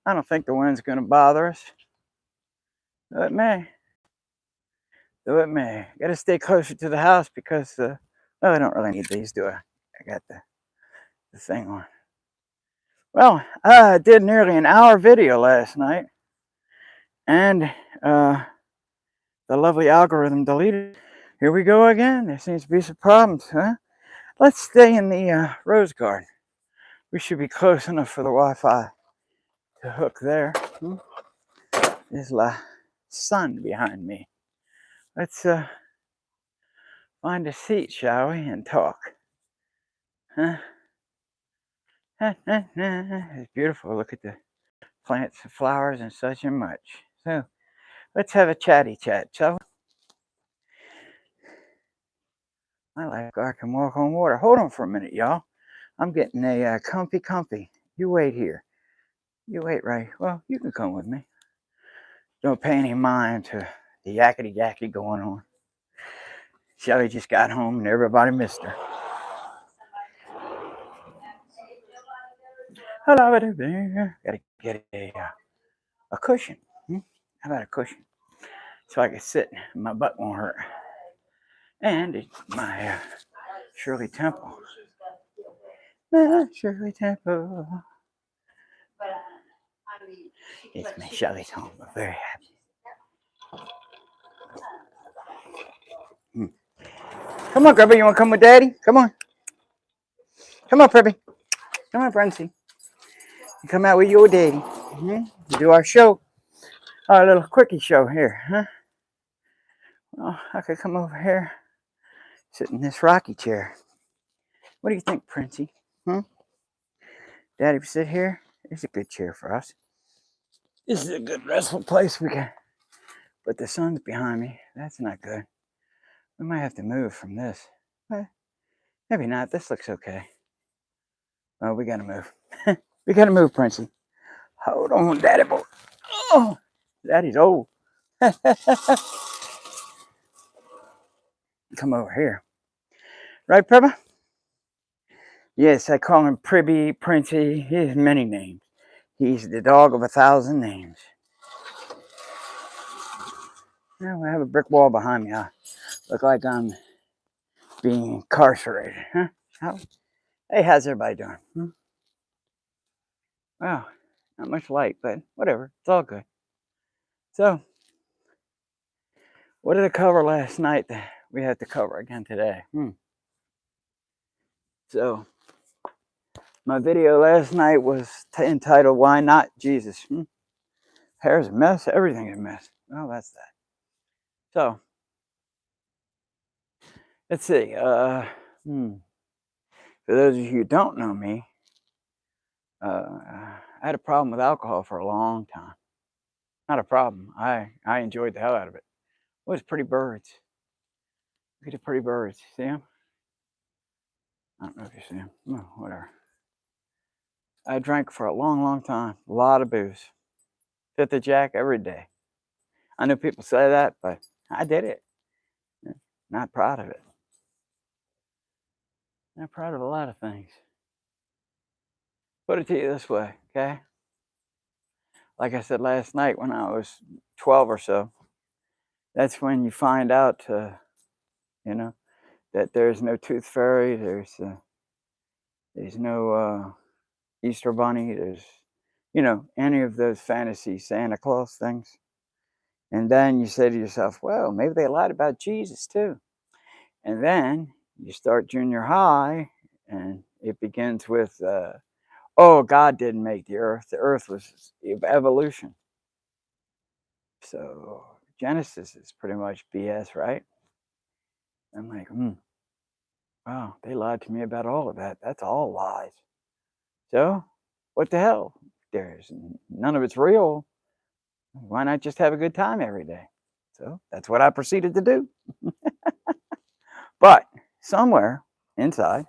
I don't think the wind's going to bother us. Though it may. Though it may. Got to stay closer to the house because, well, I don't really need these, do I? I got the thing on. Well, I did nearly an hour video last night, and the lovely algorithm deleted. Here we go again. There seems to be some problems, huh? Let's stay in the rose garden. We should be close enough for the Wi-Fi to hook there. There's the sun behind me. Let's find a seat, shall we, and talk. Huh? It's beautiful. Look at the plants and flowers and such and much. So let's have a chatty chat, shall we? My lifeguard can walk on water. Hold on for a minute, y'all. I'm getting a comfy. You wait here. You wait right. Well, you can come with me. Don't pay any mind to the yakety going on. Shelly just got home and everybody missed her. Hello, gotta get a cushion. How about a cushion? So I can sit and my butt won't hurt. And it's my Shirley Temple. Shirley Temple. It's my Shelley's home. I'm very happy. Come on, Grubby. You want to come with Daddy? Come on. Come on, Preppy. Come on, Francie. You come out with your daddy. Do our show. Our little quickie show here, huh? Well, I could come over here, sit in this rocking chair. What do you think, Princey? Daddy, sit here. It's a good chair for us. This is a good restful place we can. But the sun's behind me. That's not good. We might have to move from this. Maybe not. This looks okay. Oh, we gotta move. We gotta move, Princey. Hold on, Daddy boy. Oh, Daddy's old. Come over here. Right, Pribba? Yes, I call him Pribby, Princey. He has many names. He's the dog of 1,000 names. Now we have a brick wall behind me. I look like I'm being incarcerated. Huh? Hey, how's everybody doing? Wow, not much light, but whatever. It's all good. So, what did I cover last night that we had to cover again today? So, my video last night was entitled, Why Not Jesus? Hair's a mess. Everything's a mess. Well, that's that. So, let's see. For those of you who don't know me, I had a problem with alcohol for a long time. Not a problem. I enjoyed the hell out of it. It was pretty birds. Look at the pretty birds. See them? I don't know if you see them. No, whatever. I drank for a long time. A lot of booze. Fifth of Jack every day. I know people say that, but I did it. Not proud of it. Not proud of a lot of things. Put it to you this way, okay? Like I said last night when I was 12 or so, that's when you find out, that there's no tooth fairy, there's no Easter bunny, there's, any of those fantasy Santa Claus things. And then you say to yourself, well, maybe they lied about Jesus too. And then you start junior high and it begins with, God didn't make the earth was evolution. So Genesis is pretty much BS, right? I'm like, wow, they lied to me about all of that. That's all lies. So what the hell? There's none of it's real. Why not just have a good time every day? So that's what I proceeded to do. But somewhere inside,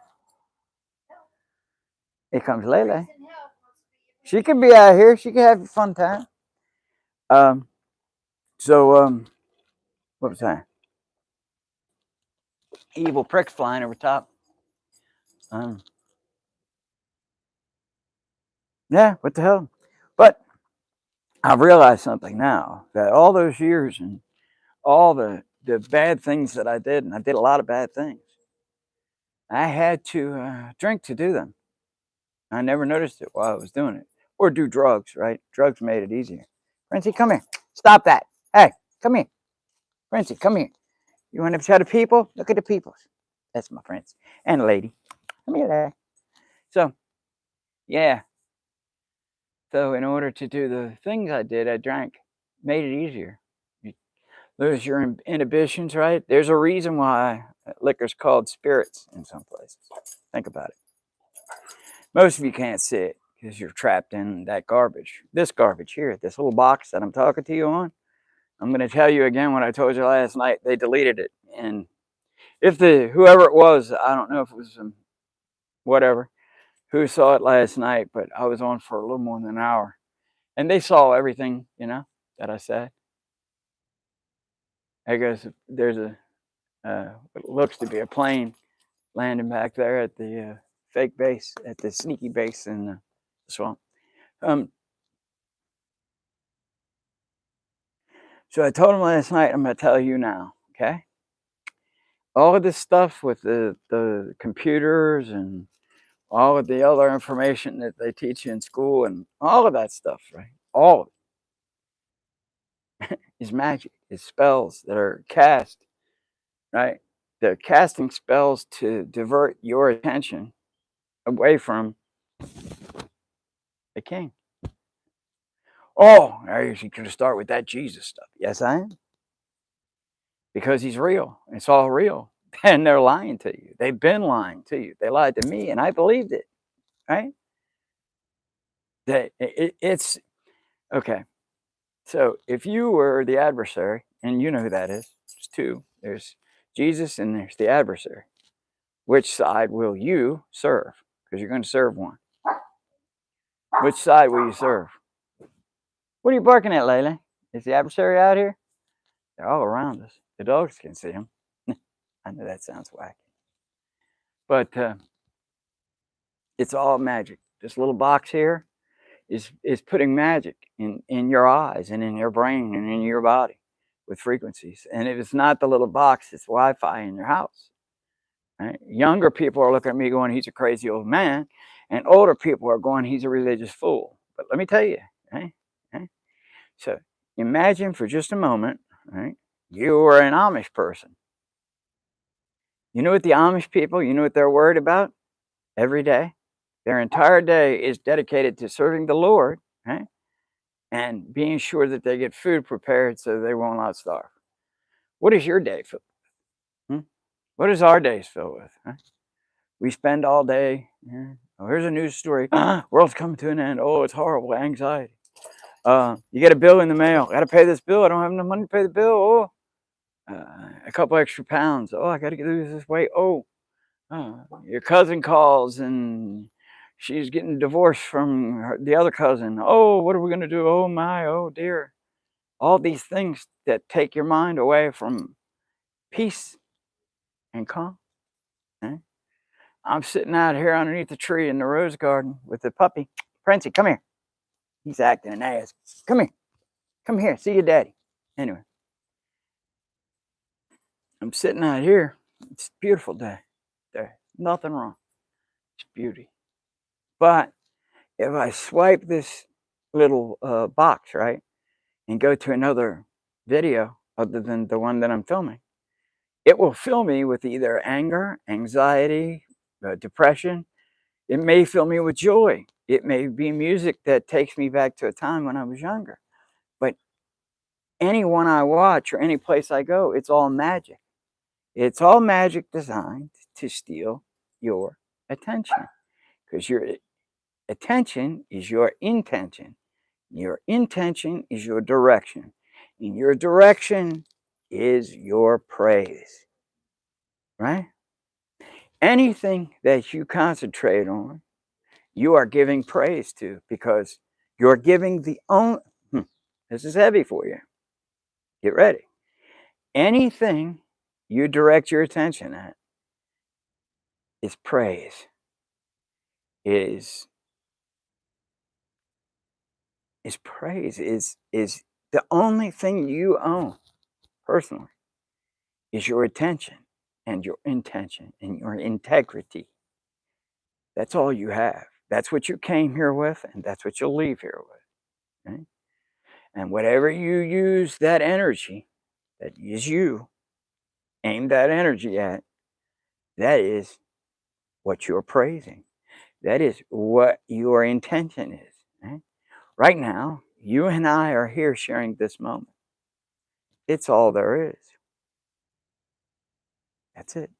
here comes Lele. She could be out here. She could have a fun time. What was that? Evil pricks flying over top. Yeah, what the hell? But I've realized something now, that all those years and all the bad things that I did, and I did a lot of bad things, I had to drink to do them. I never noticed it while I was doing it. Or do drugs, right? Drugs made it easier. Princey, come here. Stop that. Hey, come here. Princey, come here. You want to show the people? Look at the peoples. That's my friends. And lady. Come here, there. So, yeah. So, in order to do the things I did, I drank. Made it easier. You lose your inhibitions, right? There's a reason why liquor's called spirits in some places. Think about it. Most of you can't see it because you're trapped in that garbage. This garbage here, this little box that I'm talking to you on. I'm going to tell you again what I told you last night. They deleted it. And if whoever it was, I don't know if it was whatever, who saw it last night, but I was on for a little more than an hour. And they saw everything, that I said. I guess there's what looks to be a plane landing back there at the fake base, at the sneaky base in the swamp. So I told him last night, I'm going to tell you now, okay? All of this stuff with the computers and all of the other information that they teach you in school and all of that stuff, right? All of it is magic. It's spells that are cast, right? They're casting spells to divert your attention away from the king. Oh, are you going to start with that Jesus stuff? Yes, I am. Because he's real. It's all real. And they're lying to you. They've been lying to you. They lied to me, and I believed it, right? It's okay. So if you were the adversary, and you know who that is, there's two. There's Jesus and there's the adversary. Which side will you serve? Because you're going to serve one. Which side will you serve? What are you barking at, Layla? Is the adversary out here? They're all around us. The dogs can see them. I know that sounds wacky. But it's all magic. This little box here is putting magic in your eyes and in your brain and in your body with frequencies. And if it's not the little box, it's Wi-Fi in your house. Right? Younger people are looking at me going, he's a crazy old man. And older people are going, he's a religious fool. But let me tell you, right? So imagine for just a moment, right? You are an Amish person. You know what the Amish people, you know what they're worried about every day? Their entire day is dedicated to serving the Lord, right? And being sure that they get food prepared so they will not starve. What is your day filled with? What is our days filled with? Huh? We spend all day, oh, here's a news story. World's coming to an end. Oh, it's horrible. Anxiety. You get a bill in the mail. Got to pay this bill. I don't have enough money to pay the bill. Oh, a couple extra pounds. Oh, I got to lose this weight. Oh, your cousin calls and she's getting divorced from the other cousin. Oh, what are we going to do? Oh, my. Oh, dear. All these things that take your mind away from peace and calm. Okay? I'm sitting out here underneath the tree in the rose garden with the puppy. Princey, come here. He's acting an ass. Come here. Come here. See your daddy. Anyway, I'm sitting out here. It's a beautiful day. There's nothing wrong. It's beauty. But if I swipe this little box, right, and go to another video other than the one that I'm filming, it will fill me with either anger, anxiety, depression. It may fill me with joy. It may be music that takes me back to a time when I was younger. But anyone I watch or any place I go, it's all magic. It's all magic designed to steal your attention. Because your attention is your intention. Your intention is your direction. And your direction is your praise. Right? Anything that you concentrate on, you are giving praise to, because you're giving the own. This is heavy for you. Get ready. Anything you direct your attention at is praise. Is is praise, is the only thing you own personally is your attention and your intention and your integrity. That's all you have. That's what you came here with, and that's what you'll leave here with. Right? And whatever you use that energy, that is you, aim that energy at, that is what you're praising. That is what your intention is. Right? Right now, you and I are here sharing this moment. It's all there is. That's it.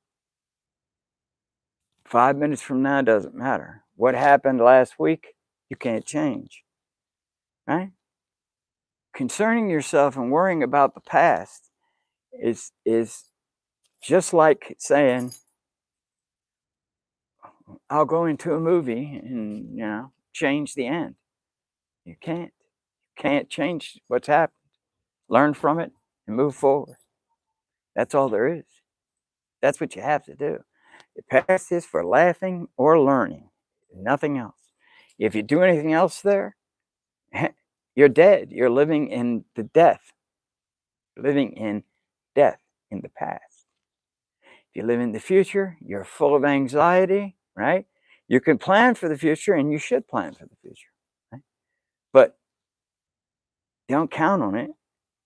5 minutes from now doesn't matter. What happened last week, you can't change. Right? Concerning yourself and worrying about the past is just like saying, I'll go into a movie and change the end. You can't. You can't change what's happened. Learn from it and move forward. That's all there is. That's what you have to do. The past is for laughing or learning, nothing else. If you do anything else there, you're dead. You're living in the death. Living in death in the past. If you live in the future, you're full of anxiety, right? You can plan for the future, and you should plan for the future, right? But don't count on it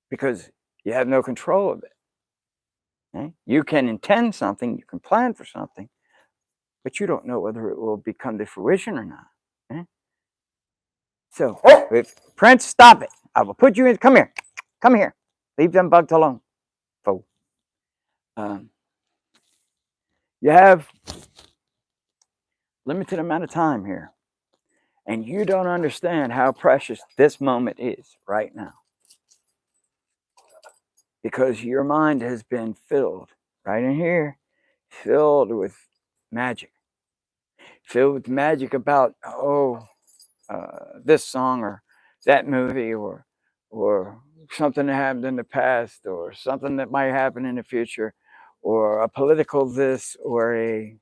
because you have no control of it. Right? You can intend something, you can plan for something, but you don't know whether it will become to fruition or not. Right? So, if Prince, stop it! I will put you in. Come here, come here. Leave them bugs alone, fool. You have limited amount of time here, and you don't understand how precious this moment is right now, because your mind has been filled right in here, filled with magic, filled with magic about this song or that movie or something that happened in the past or something that might happen in the future or a political this or a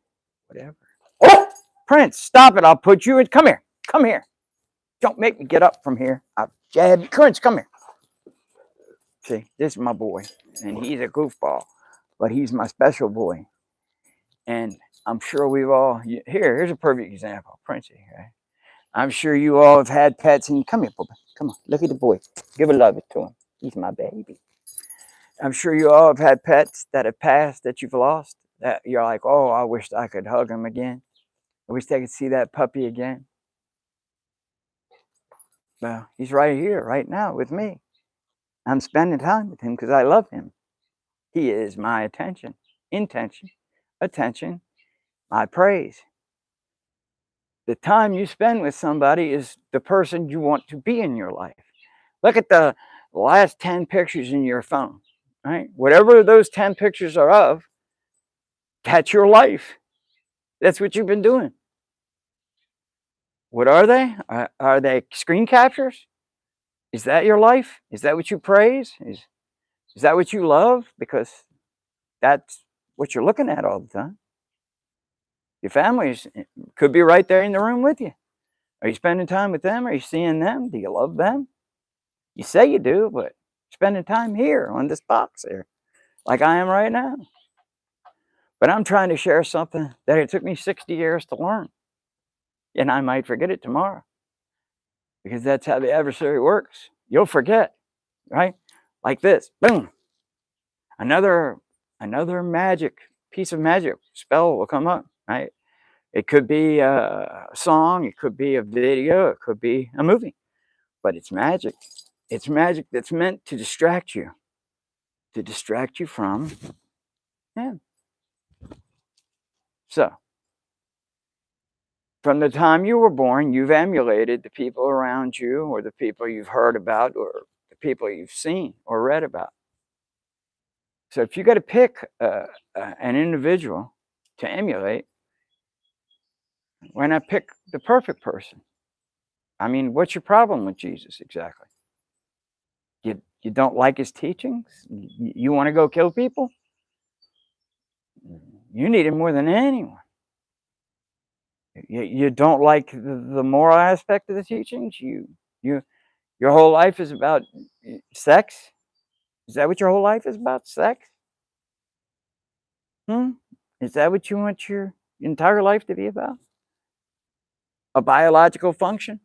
whatever. Oh, Prince, stop it! I'll put you in. Come here, come here. Don't make me get up from here. Prince, come here. See, this is my boy, and he's a goofball, but he's my special boy. And I'm sure we've all here's a perfect example, Princey. Right? I'm sure you all have had pets, and come here, Bubba. Come on, look at the boy. Give a love it to him. He's my baby. I'm sure you all have had pets that have passed that you've lost. That you're like, oh, I wish I could hug him again. I wish I could see that puppy again. Well, he's right here, right now, with me. I'm spending time with him because I love him. He is my attention, intention, attention, my praise. The time you spend with somebody is the person you want to be in your life. Look at the last 10 pictures in your phone, right? Whatever those 10 pictures are of, that's your life. That's what you've been doing. What are they? Are they screen captures? Is that your life? Is that what you praise? Is that what you love? Because that's what you're looking at all the time. Your family could be right there in the room with you. Are you spending time with them? Are you seeing them? Do you love them? You say you do, but spending time here on this box here, like I am right now. But I'm trying to share something that it took me 60 years to learn. And I might forget it tomorrow. Because that's how the adversary works. You'll forget, right? Like this. Boom. Another piece of magic spell will come up, right? It could be a song, it could be a video, it could be a movie. But it's magic. It's magic that's meant to distract you from him. So, from the time you were born, you've emulated the people around you or the people you've heard about or the people you've seen or read about. So if you got to pick an individual to emulate, why not pick the perfect person? I mean, what's your problem with Jesus exactly? You don't like his teachings? You want to go kill people? You need him more than anyone. You don't like the moral aspect of the teachings? You Your whole life is about sex? Is that what your whole life is about? Sex? Hmm? Is that what you want your entire life to be about? A biological function?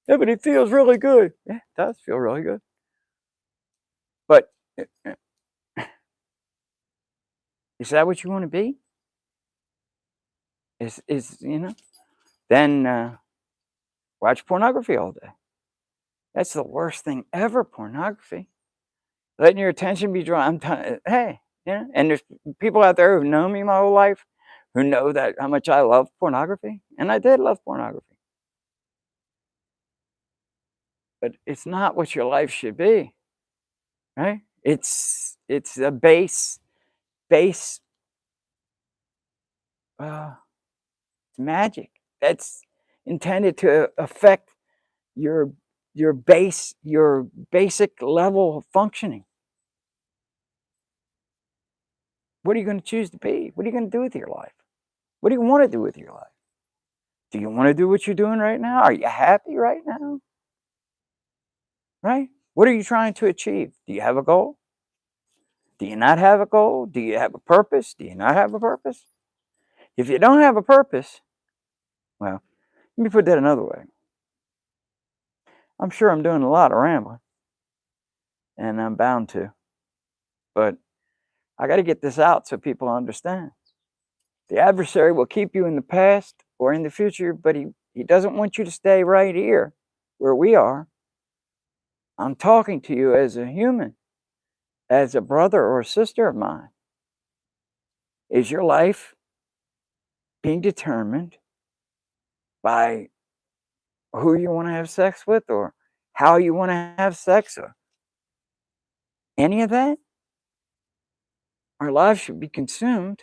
Yeah, but it feels really good. Yeah, it does feel really good. But is that what you want to be? Is Then watch pornography all day. That's the worst thing ever. Pornography, letting your attention be drawn. Hey, and there's people out there who've known me my whole life, who know that how much I love pornography, and I did love pornography. But it's not what your life should be, right? It's a base uh, magic that's intended to affect your your basic level of functioning. What are you going to choose to be? What are you going to do with your life? What do you want to do with your life? Do you want to do what you're doing right now? Are you happy right now? Right? What are you trying to achieve? Do you have a goal? Do you not have a goal? Do you have a purpose? Do you not have a purpose? If you don't have a purpose, well, let me put that another way. I'm sure I'm doing a lot of rambling, and I'm bound to, but I got to get this out so people understand. The adversary will keep you in the past or in the future, but he doesn't want you to stay right here where we are. I'm talking to you as a human, as a brother or a sister of mine. Is your life being determined by who you want to have sex with or how you want to have sex or any of that? Our lives should be consumed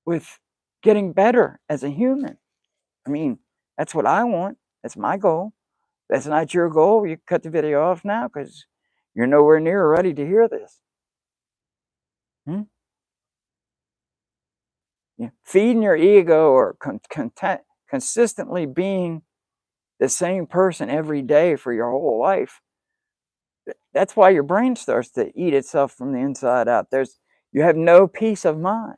with getting better as a human. I mean, that's what I want. That's my goal. That's not your goal. You cut the video off now because you're nowhere near ready to hear this. Hmm? Yeah. Feeding your ego or consistently being the same person every day for your whole life. That's why your brain starts to eat itself from the inside out. You have no peace of mind.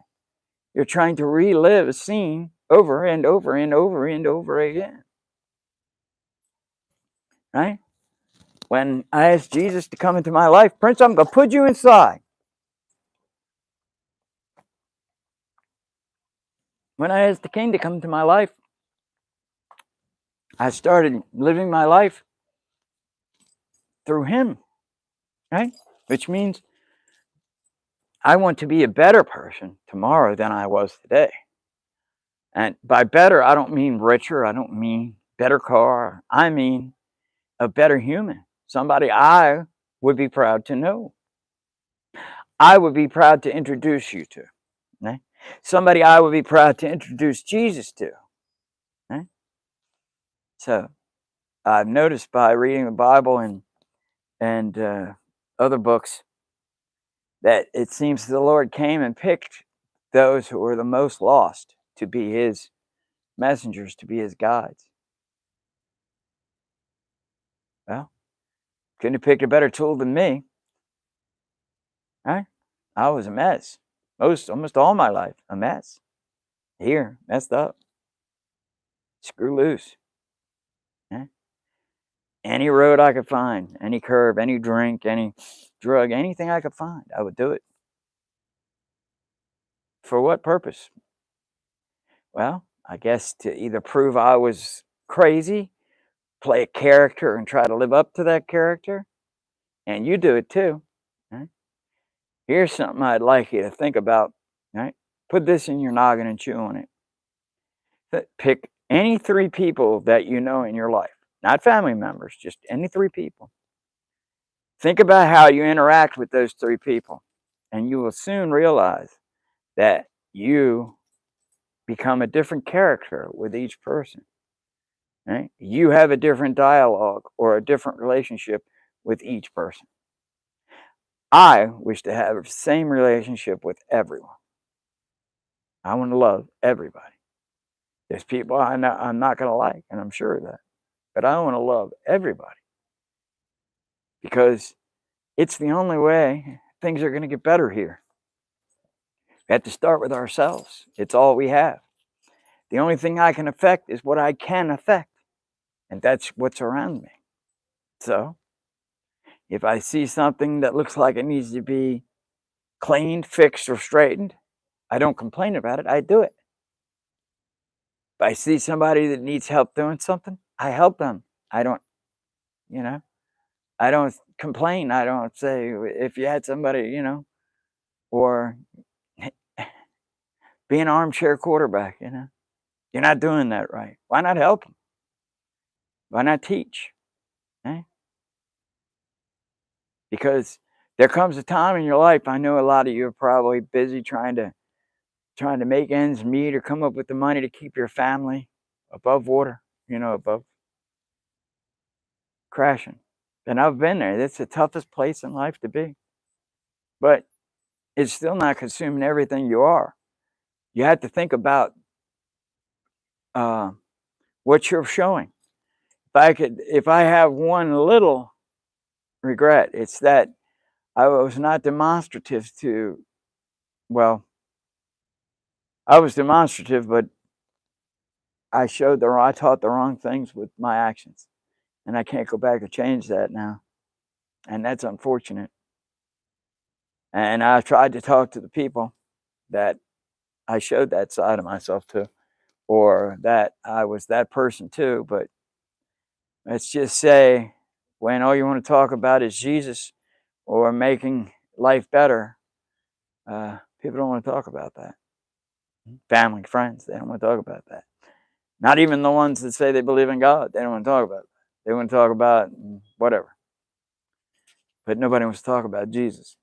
You're trying to relive a scene over and over and over and over again. Right? When I asked Jesus to come into my life, Prince, I'm going to put you inside. When I asked the King to come into my life, I started living my life through him. Right? Which means I want to be a better person tomorrow than I was today. And by better, I don't mean richer. I don't mean better car. I mean a better human. Somebody I would be proud to know. I would be proud to introduce you to. Right? Somebody I would be proud to introduce Jesus to. Right? So I've noticed by reading the Bible and other books that it seems the Lord came and picked those who were the most lost to be his messengers, to be his guides. Well, couldn't have picked a better tool than me. Right? I was a mess. Almost all my life, a mess. Here, messed up. Screw loose. Right? Any road I could find, any curve, any drink, any drug, anything I could find, I would do it. For what purpose? Well, I guess to either prove I was crazy, play a character and try to live up to that character, and you do it too. Right? Here's something I'd like you to think about. Right? Put this in your noggin and chew on it. Pick any three people that you know in your life, not family members, just any three people. Think about how you interact with those three people, and you will soon realize that you become a different character with each person. Right? You have a different dialogue or a different relationship with each person. I wish to have the same relationship with everyone. I want to love everybody. There's people I know I'm not going to like, and I'm sure of that. but I want to love everybody because it's the only way things are going to get better here. We have to start with ourselves. It's all we have. The only thing I can affect is what I can affect, and that's what's around me. So, if I see something that looks like it needs to be cleaned, fixed, or straightened, I don't complain about it. I do it. If I see somebody that needs help doing something, I help them. I don't, you know, I don't complain. I don't say, if you had somebody, or be an armchair quarterback, you're not doing that right. Why not help them? Why not teach? Eh? Because there comes a time in your life, I know a lot of you are probably busy trying to make ends meet or come up with the money to keep your family above water, above crashing. And I've been there. It's the toughest place in life to be. But it's still not consuming everything you are. You have to think about uh, what you're showing. If I have one little regret, it's that I was not demonstrative to, well, I was demonstrative, but I taught the wrong things with my actions. And I can't go back and change that now. And that's unfortunate. And I tried to talk to the people that I showed that side of myself to, or that I was that person too. But let's just say when all you want to talk about is Jesus or making life better, people don't want to talk about that. Family, friends, they don't want to talk about that. Not even the ones that say they believe in God, they don't want to talk about that. They want to talk about whatever. But nobody wants to talk about Jesus.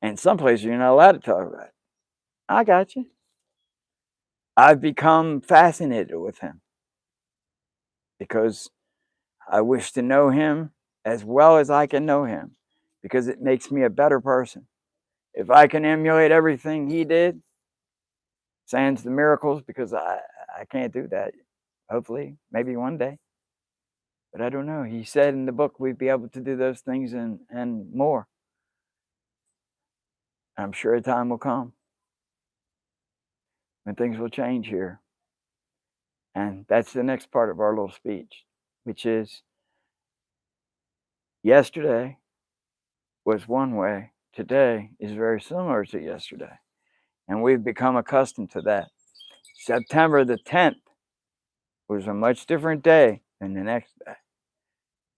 And some places you're not allowed to talk about it. I got you. I've become fascinated with him because I wish to know him as well as I can know him because it makes me a better person. If I can emulate everything he did, sans the miracles, because I can't do that. Hopefully, maybe one day. But I don't know. He said in the book we'd be able to do those things and more. I'm sure a time will come when things will change here. And that's the next part of our little speech, which is yesterday was one way. Today is very similar to yesterday. And we've become accustomed to that. September the 10th was a much different day than the next day.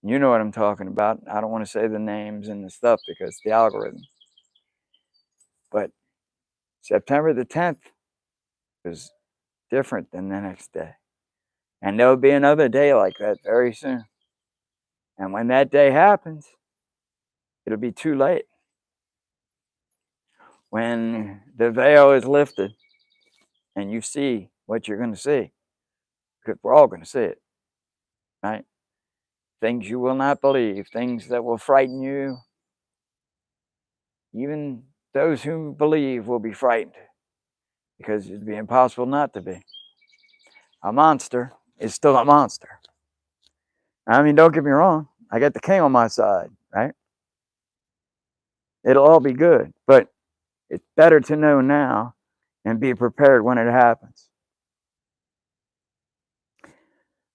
You know what I'm talking about. I don't want to say the names and the stuff because the algorithm. But September the 10th was different than the next day. And there'll be another day like that very soon. And when that day happens, it'll be too late. When the veil is lifted and you see what you're going to see, because we're all going to see it, right? Things you will not believe, things that will frighten you. Even those who believe will be frightened because it'd be impossible not to be. A monster is still a monster. I mean, don't get me wrong. I got the king on my side, right? It'll all be good, but it's better to know now and be prepared when it happens.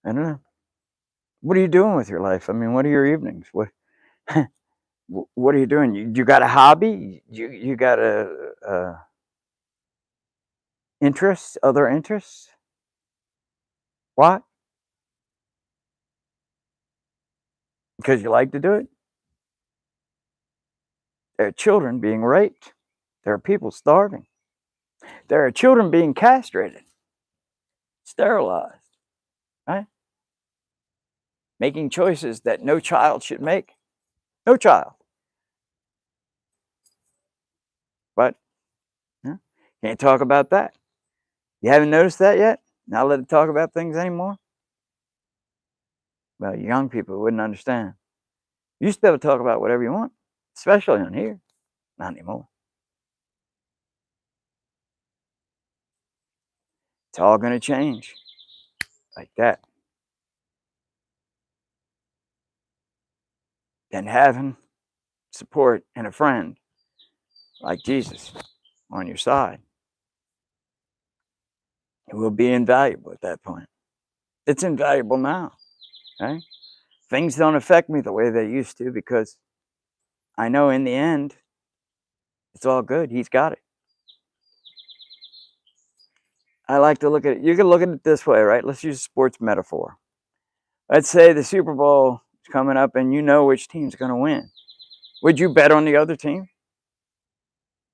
I don't know. What are you doing with your life? I mean, what are your evenings? What are you doing? You got a hobby? You got a interests? Other interests? What? Because you like to do it? There are children being raped. There are people starving. There are children being castrated, sterilized, right? Making choices that no child should make. No child. But can't talk about that. You haven't noticed that yet? Not let it talk about things anymore? Well, young people wouldn't understand. You used to be able to talk about whatever you want, especially on here. Not anymore. It's all going to change like that. than having support and a friend like Jesus on your side. It will be invaluable at that point. It's invaluable now. Right? Things don't affect me the way they used to because I know in the end, it's all good. He's got it. I like to look at it. You can look at it this way, right? Let's use a sports metaphor. Let's say the Super Bowl is coming up and you know which team's going to win. Would you bet on the other team?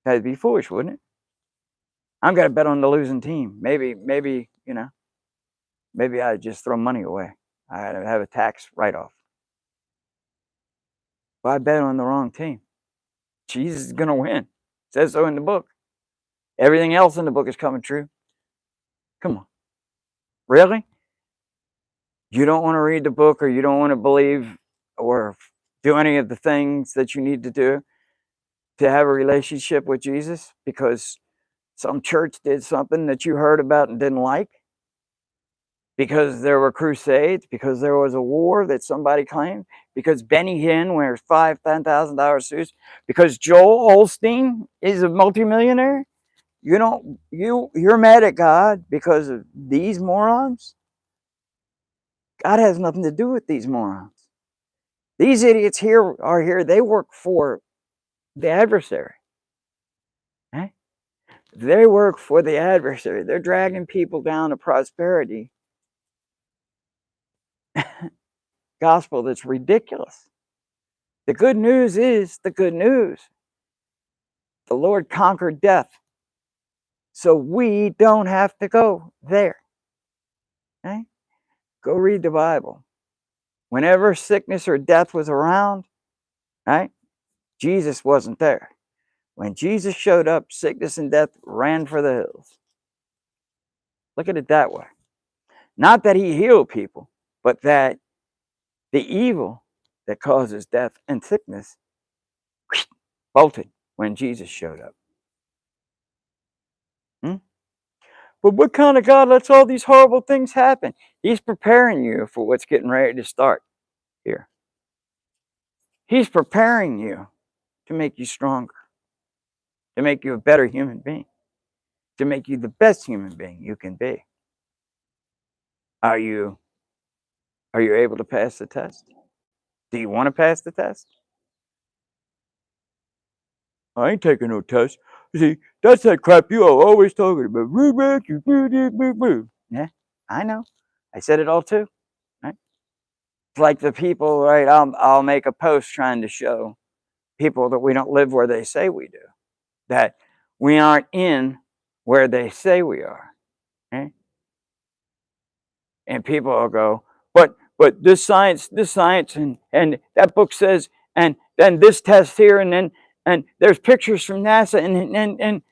That'd be foolish, wouldn't it? I'm going to bet on the losing team. Maybe, maybe I'd just throw money away. I'd have a tax write-off. But I bet on the wrong team. Jesus is going to win. It says so in the book. Everything else in the book is coming true. Come on. Really? You don't want to read the book, or you don't want to believe or do any of the things that you need to do to have a relationship with Jesus because some church did something that you heard about and didn't like? Because there were crusades, because there was a war that somebody claimed, because Benny Hinn wears $10,000 suits, because Joel Osteen is a multimillionaire. You're mad at God because of these morons? God has nothing to do with these morons. These idiots here are here. They work for the adversary. Okay? They work for the adversary. They're dragging people down to prosperity. Gospel that's ridiculous. The good news is the good news. The Lord conquered death. So we don't have to go there. Okay? Go read the Bible. Whenever sickness or death was around, right? Jesus wasn't there. When Jesus showed up, sickness and death ran for the hills. Look at it that way. Not that he healed people, but that the evil that causes death and sickness bolted when Jesus showed up. But what kind of God lets all these horrible things happen? He's preparing you for what's getting ready to start here. He's preparing you to make you stronger, to make you a better human being, to make you the best human being you can be. Are you able to pass the test? Do you want to pass the test? I ain't taking no test. You see, that's that crap you are always talking about. Yeah, I know. I said it all too. Right? It's like the people, right? I'll make a post trying to show people that we don't live where they say we do, that we aren't in where they say we are. Okay? And people will go, but this science, and that book says, and then this test here, and there's pictures from NASA, and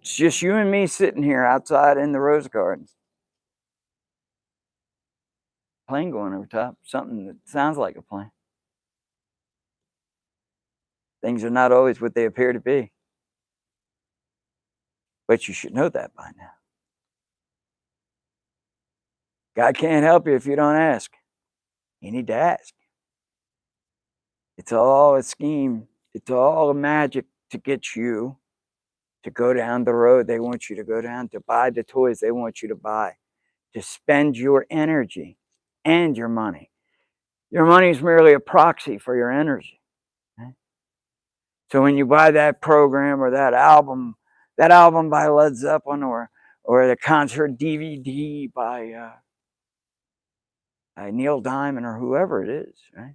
It's just you and me sitting here outside in the rose gardens. Plane going over top, something that sounds like a plane. Things are not always what they appear to be. But you should know that by now. God can't help you if you don't ask. You need to ask. It's all a scheme. It's all a magic to get you to go down the road they want you to go down, to buy the toys they want you to buy, to spend your energy and your money. Your money is merely a proxy for your energy. Okay? So when you buy that program or that album by Led Zeppelin, or the concert DVD by Neil Diamond or whoever it is, right?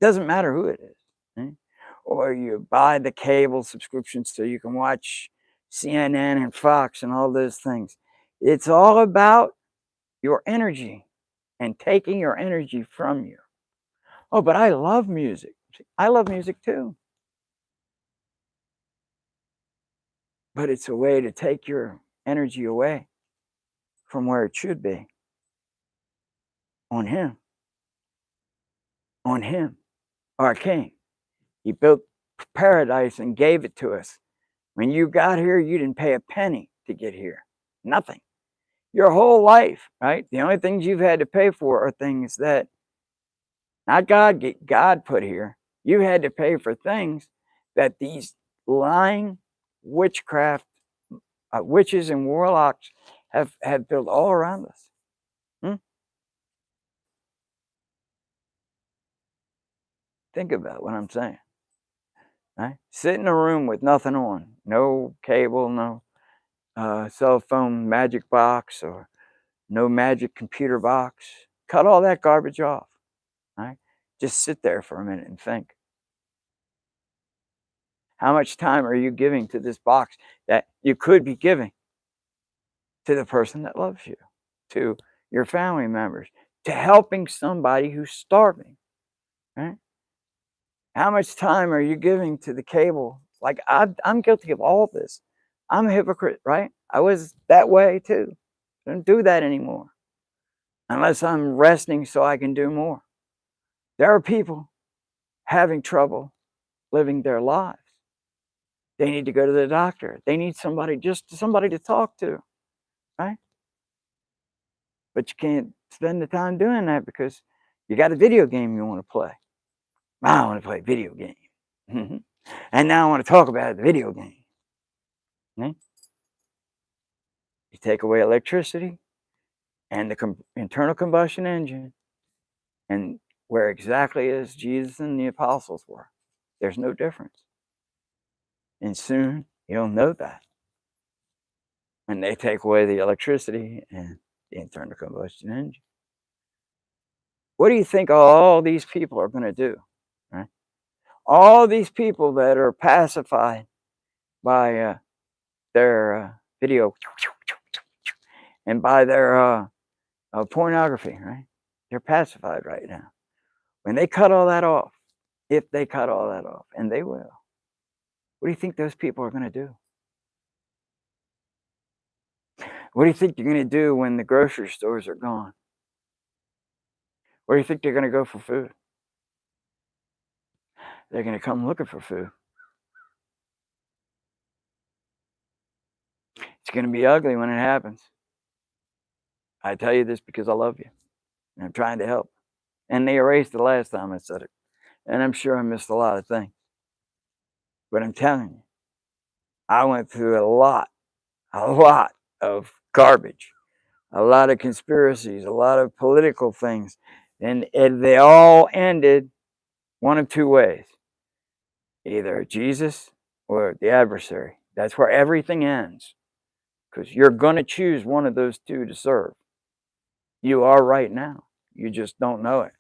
Doesn't matter who it is. Right? Or you buy the cable subscriptions so you can watch CNN and Fox and all those things. It's all about your energy and taking your energy from you. Oh, but I love music. I love music too. But it's a way to take your energy away from where it should be. On Him. On Him, our King. He built paradise and gave it to us. When you got here, you didn't pay a penny to get here. Nothing. Your whole life, right? The only things you've had to pay for are things that not God put here. You had to pay for things that these lying witchcraft witches and warlocks have built all around us. Think about what I'm saying. Right? Sit in a room with nothing on, no cable, no cell phone magic box, or no magic computer box. Cut all that garbage off. Right? Just sit there for a minute and think. How much time are you giving to this box that you could be giving to the person that loves you, to your family members, to helping somebody who's starving? Right? How much time are you giving to the cable? Like, I'm guilty of all this. I'm a hypocrite, right? I was that way too. I don't do that anymore unless I'm resting so I can do more. There are people having trouble living their lives. They need to go to the doctor. They need somebody, just somebody to talk to, right? But you can't spend the time doing that because you got a video game you want to play. I want to play a video game. And now I want to talk about the video game. You take away electricity and the internal combustion engine, and where exactly as Jesus and the apostles were. There's no difference. And soon you'll know that. When they take away the electricity and the internal combustion engine. What do you think all these people are going to do? Right? All these people that are pacified by their video and by their pornography, right? They're pacified right now. When they cut all that off, if they cut all that off, and they will, what do you think those people are going to do? What do you think you're going to do when the grocery stores are gone? Where do you think they're going to go for food? They're going to come looking for food. It's going to be ugly when it happens. I tell you this because I love you. And I'm trying to help. And they erased the last time I said it. And I'm sure I missed a lot of things. But I'm telling you, I went through a lot of garbage, a lot of conspiracies, a lot of political things. And they all ended one of two ways. Either Jesus or the adversary. That's where everything ends. Because you're going to choose one of those two to serve. You are right now. You just don't know it.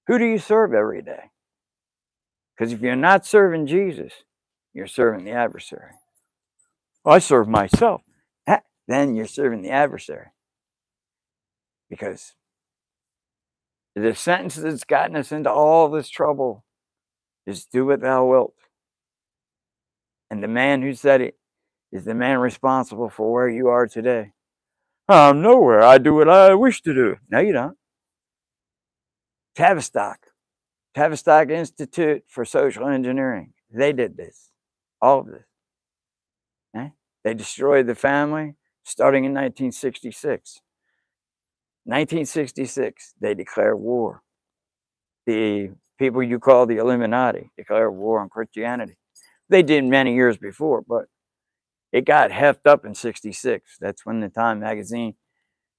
Who do you serve every day? Because if you're not serving Jesus, you're serving the adversary. I serve myself. Then you're serving the adversary. Because the sentence that's gotten us into all this trouble is do what thou wilt. And the man who said it is the man responsible for where you are today. I'm nowhere. I do what I wish to do. No, you don't. Tavistock Institute for Social Engineering. They did this. All of this. Okay? They destroyed the family starting in 1966. 1966, they declared war. The people you call the Illuminati declared war on Christianity. They did many years before, but it got heft up in 66. That's when the Time magazine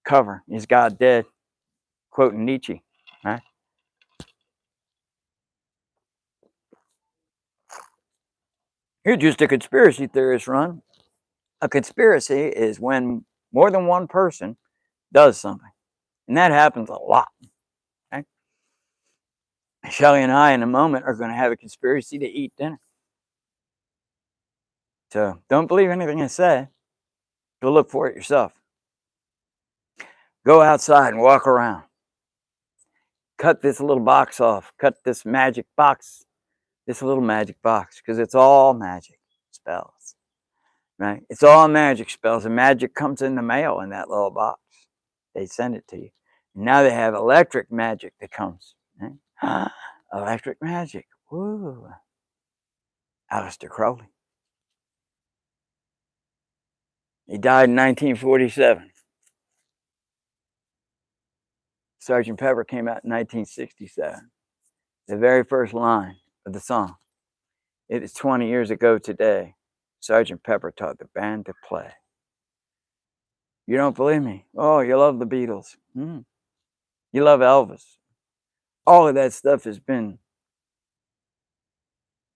cover is God dead, quoting Nietzsche. Right? You're just a conspiracy theorist, Ron. A conspiracy is when more than one person does something. And that happens a lot. Okay? Shelly and I, in a moment, are going to have a conspiracy to eat dinner. So don't believe anything I say. Go look for it yourself. Go outside and walk around. Cut this little box off. Cut this magic box. This little magic box. Because it's all magic spells. Right? It's all magic spells. And magic comes in the mail in that little box. They send it to you. And now they have electric magic that comes. Right? Electric magic. Woo. Aleister Crowley. He died in 1947. Sergeant Pepper came out in 1967. The very first line of the song. It is 20 years ago today. Sergeant Pepper taught the band to play. You don't believe me? Oh, you love the Beatles. You love Elvis. All of that stuff has been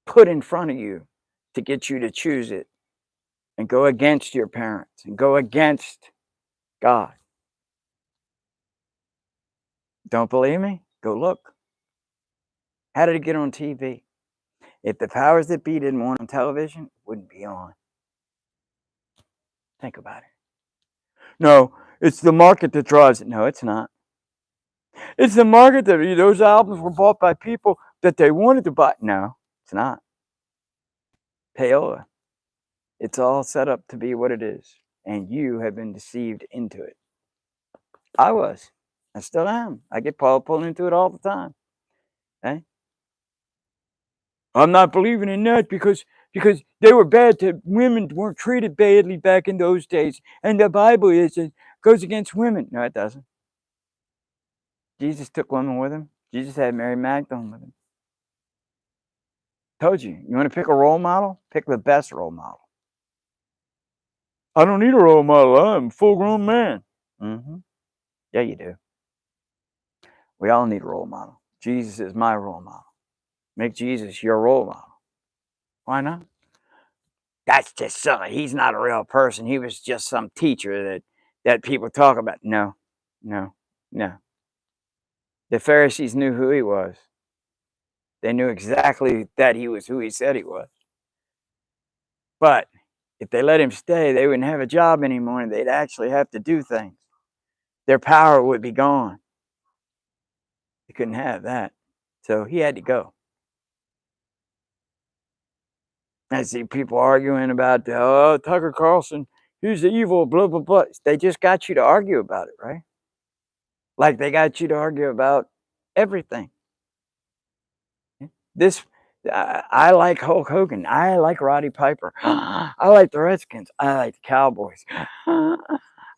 put in front of you to get you to choose it and go against your parents and go against God. Don't believe me? Go look. How did it get on TV? If the powers that be didn't want on television, it wouldn't be on. Think about it. No, it's the market that drives it. No, it's not. It's the market that those albums were bought by people that they wanted to buy. No, it's not. Payola. It's all set up to be what it is. And you have been deceived into it. I was. I still am. I get pulled into it all the time. Okay? I'm not believing in that because they were bad to women weren't treated badly back in those days. And the Bible goes against women. No, it doesn't. Jesus took women with him. Jesus had Mary Magdalene with him. Told you. You want to pick a role model? Pick the best role model. I don't need a role model. I'm a full-grown man. Yeah, you do. We all need a role model. Jesus is my role model. Make Jesus your role model. Why not? That's just silly. He's not a real person. He was just some teacher that people talk about. No. The Pharisees knew who he was. They knew exactly that he was who he said he was. But if they let him stay, they wouldn't have a job anymore and they'd actually have to do things. Their power would be gone. They couldn't have that. So he had to go. I see people arguing about, Tucker Carlson, he's the evil, blah, blah, blah. They just got you to argue about it, right? Like they got you to argue about everything. I like Hulk Hogan. I like Roddy Piper. I like the Redskins. I like the Cowboys. I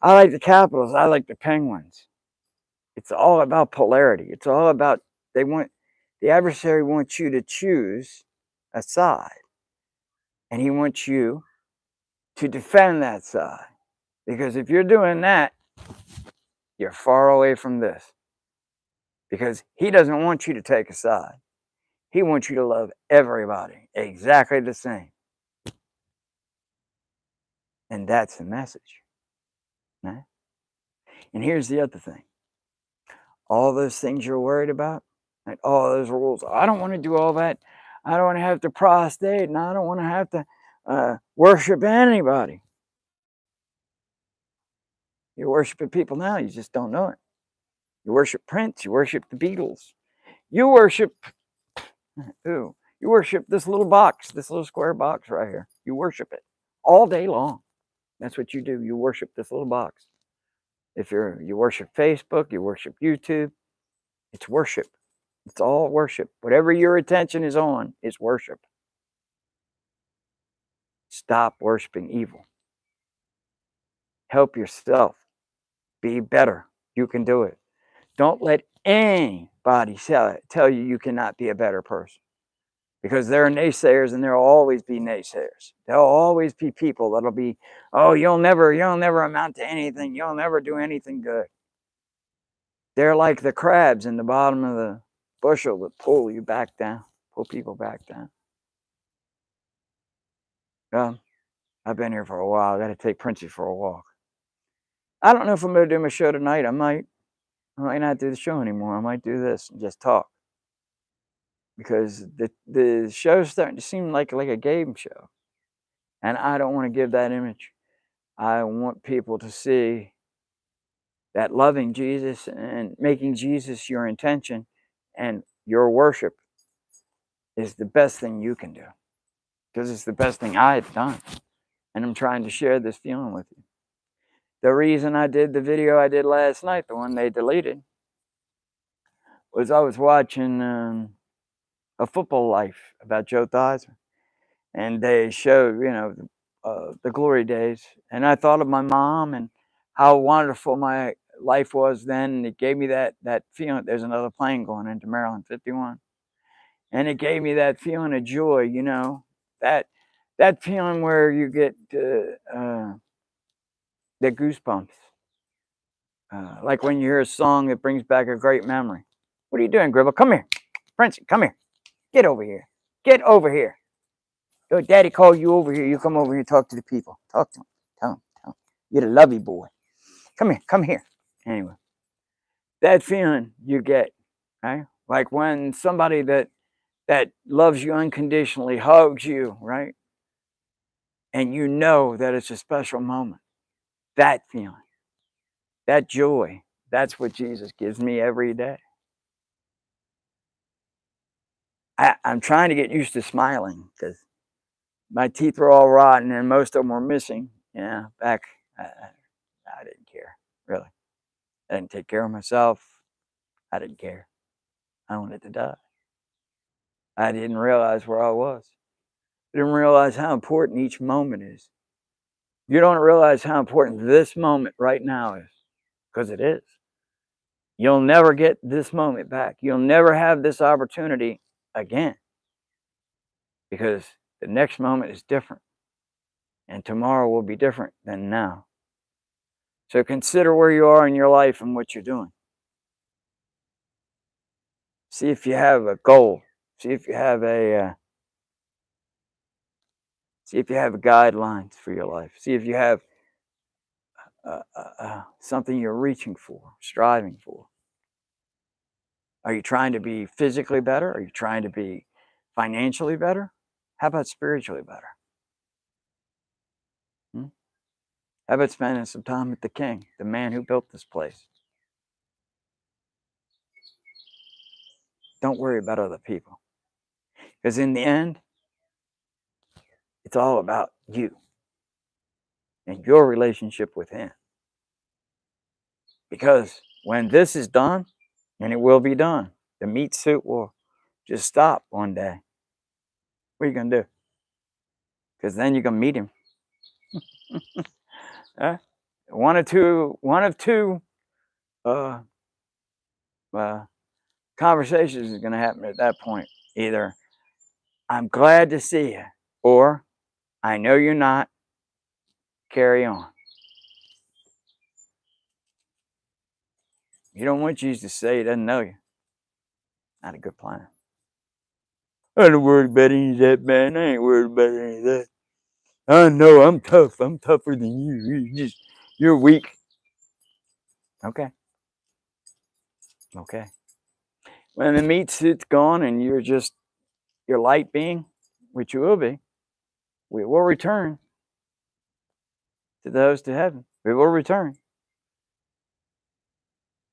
like the Capitals. I like the Penguins. It's all about polarity. It's all about the adversary wants you to choose a side. And he wants you to defend that side. Because if you're doing that, you're far away from this. Because he doesn't want you to take a side. He wants you to love everybody exactly the same. And that's the message. Right? And here's the other thing. All those things you're worried about, like all those rules. I don't want to do all that. I don't want to have to prostate, and I don't want to have to worship anybody. You're worshiping people now. You just don't know it. You worship Prince. You worship the Beatles. You worship who? You worship this little box, this little square box right here. You worship it all day long. That's what you do. You worship this little box. If you worship Facebook, you worship YouTube, it's worship. It's all worship. Whatever your attention is on is worship. Stop worshiping evil. Help yourself. Be better. You can do it. Don't let anybody tell you you cannot be a better person. Because there are naysayers and there will always be naysayers. There will always be people that'll be, oh, you'll never amount to anything. You'll never do anything good. They're like the crabs in the bottom of the bushel that pull you back down, pull people back down. Well, I've been here for a while. I got to take Princey for a walk. I don't know if I'm going to do my show tonight. I might not do the show anymore. I might do this and just talk. Because the show's starting to seem like a game show. And I don't want to give that image. I want people to see that loving Jesus and making Jesus your intention and your worship is the best thing you can do. Because it's the best thing I've done. And I'm trying to share this feeling with you. The reason I did the video I did last night, the one they deleted, was I was watching A Football Life about Joe Theismann. And they showed, the glory days. And I thought of my mom and how wonderful my life was then. And it gave me that feeling. There's another plane going into Maryland 51. And it gave me that feeling of joy, you know, that feeling where you get the goosebumps. Like when you hear a song that brings back a great memory. What are you doing, Gribble? Come here. Princey, come here. Get over here. Get over here. Your daddy called you over here. You come over here and talk to the people. Talk to them. Tell them. You're the lovey boy. Come here. Come here. Anyway, that feeling you get, right? Like when somebody that loves you unconditionally hugs you, right? And you know that it's a special moment. That feeling, that joy, that's what Jesus gives me every day. I'm trying to get used to smiling because my teeth were all rotten and most of them were missing. Yeah, back, I didn't care, really. I didn't take care of myself. I didn't care. I wanted to die. I didn't realize where I was. I didn't realize how important each moment is. You don't realize how important this moment right now is, because it is. You'll never get this moment back. You'll never have this opportunity again, because the next moment is different, and tomorrow will be different than now. So consider where you are in your life and what you're doing. See if you have a goal. See if you have guidelines for your life. See if you have something you're reaching for, striving for. Are you trying to be physically better? Are you trying to be financially better? How about spiritually better? How about spending some time with the King, the man who built this place? Don't worry about other people. Because in the end, it's all about you and your relationship with Him. Because when this is done, and it will be done, the meat suit will just stop one day. What are you going to do? Because then you're going to meet Him. One of two conversations is going to happen at that point. Either I'm glad to see you, or I know you're not, carry on. You don't want Jesus to say He doesn't know you. Not a good plan. I ain't worried about any of that, man. I ain't worried about any of that. I know I'm tough. I'm tougher than you. You're weak. Okay. When the meat suit's gone and you're just your light being, which you will be, we will return to those to heaven. We will return.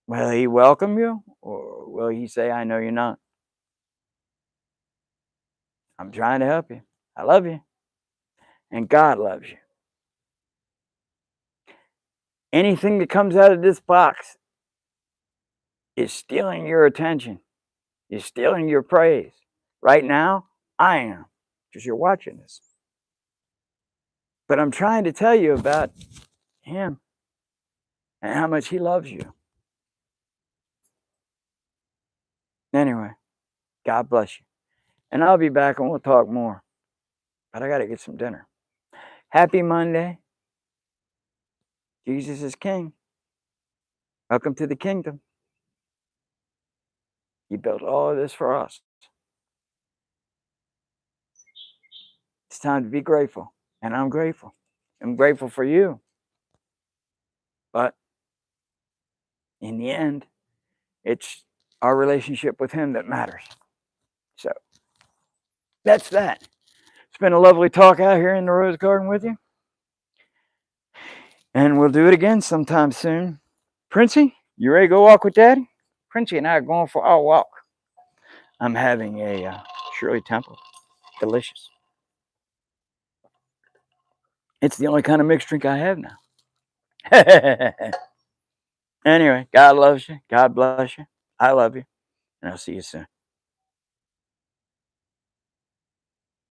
Will He welcome you, or will He say, I know you're not? I'm trying to help you. I love you. And God loves you. Anything that comes out of this box is stealing your attention, is stealing your praise. Right now, I am, because you're watching this. But I'm trying to tell you about Him and how much He loves you. Anyway, God bless you. And I'll be back and we'll talk more. But I got to get some dinner. Happy Monday. Jesus is King. Welcome to the kingdom. He built all of this for us. It's time to be grateful. And I'm grateful. I'm grateful for you. But in the end, it's our relationship with Him that matters. So that's that. It's been a lovely talk out here in the Rose Garden with you. And we'll do it again sometime soon. Princey, you ready to go walk with Daddy? Princey and I are going for our walk. I'm having a Shirley Temple. Delicious. It's the only kind of mixed drink I have now. Anyway, God loves you. God bless you. I love you. And I'll see you soon.